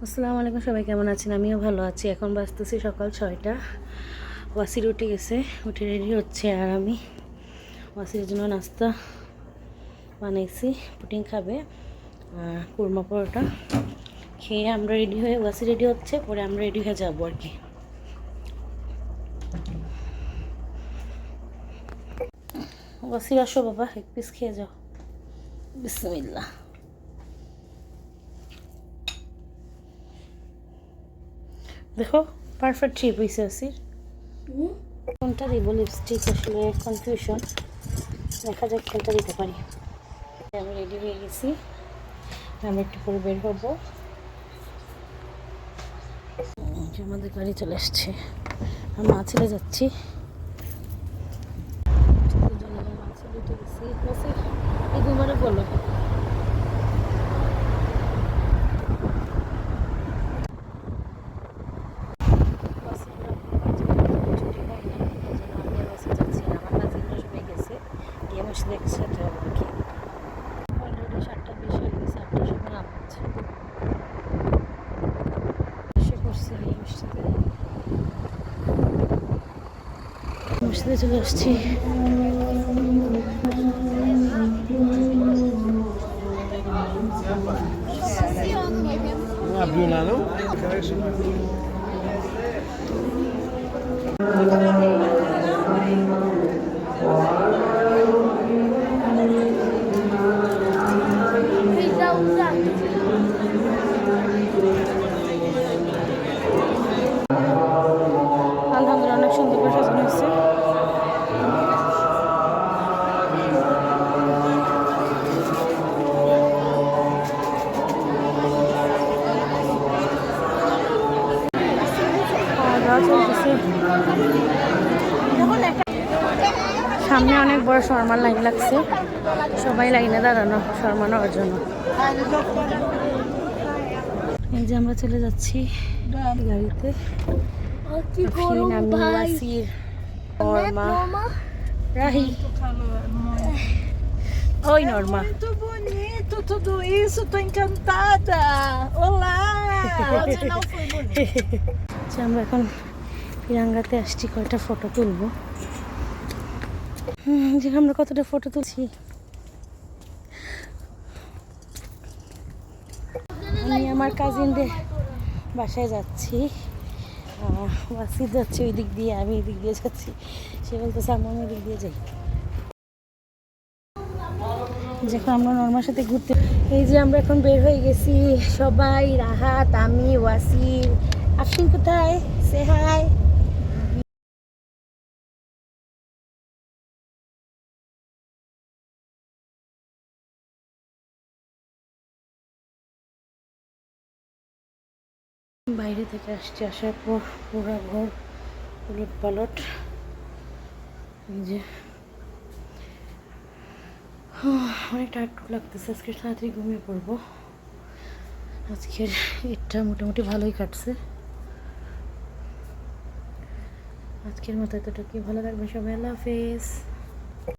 আসসালামু আলাইকুম, সবাই কেমন আছেন? আমিও ভালো আছি। এখন বাজতেছি সকাল 6টা। ওয়াসির উঠে গেছে, উঠে রেডি হচ্ছে। আর আমি ওয়াসির জন্য নাস্তা বানাইছি। পুডিং খাবে আর কুরমা পরোটা খেয়ে আমরা রেডি হয়ে, ওয়াসি রেডি হচ্ছে, পরে আমরা রেডি হয়ে যাবো আর কি। ওয়াসি আসো বাবা, এক পিস খেয়ে যাও। বিসমিল্লাহ। দেখো পারফেক্ট ট্রিপ হয়েছে ওয়াসির। কোনটা দিব লিপস্টিক আসলে কনফিউশন, দেখা যাক কোনটা দিতে পারি। আমি রেডি হয়ে গেছি, আমি একটু পরে বের হবো। আমাদের গাড়ি চলে আসছে, আমি মা ছেলে যাচ্ছি। এই দুবারে বলো একসাথে হবে আর কি। অলরেডি 7টা 20 হয়ে গেছে, 8টার সময় নামাচ্ছে। এসে করছে মসজিদে চলে আসছি। Abriu lá não? আলহামদুলিল্লাহ অনেক সুন্দর করে সাজানো হয়েছে। সামনে অনেক বড় শর্মার লাইন লাগছে, সবাই লাইনে দাঁড়ানো শর্মা নেওয়ার জন্য। এই যে আমরা চলে যাচ্ছি গাড়িতে। আমি Wasir, Norma, Rahi. Oi, Norma. Muito bonito tudo isso, tô encantada. Olá! Hoje não foi bonito. আমরা এখন ফিরাঙ্গাতে আসছি, কয়টা ফটো তুলবো। যে আমরা কতটা ফটো তুলছি। আমি আমার কাজিনদের বাসায় যাচ্ছি, ওয়াসি যাচ্ছে ওই দিক দিয়ে, আমি এই দিক দিয়ে যাচ্ছি। সে বলতেছে আমি ওই দিক দিয়ে যাই। যখন আমরা নর্মার সাথে ঘুরতে, এই যে আমরা এখন বের হয়ে গেছি সবাই, রাহাত, আমি, ওয়াসির। আফসিন কোথায়? সে হাই। বাইরে থেকে আসছি, আসার পর পুরো ঘর উলট পালট। এই যে অনেক টায়ার্ড লাগতেছে, আজকে তাড়াতাড়ি ঘুমিয়ে পড়বো। আজকের এটা মোটামুটি ভালোই কাটছে। আজকের মতো এতটুকুই, ভালো থাকবেন সবাই, আল্লাহ হাফেজ।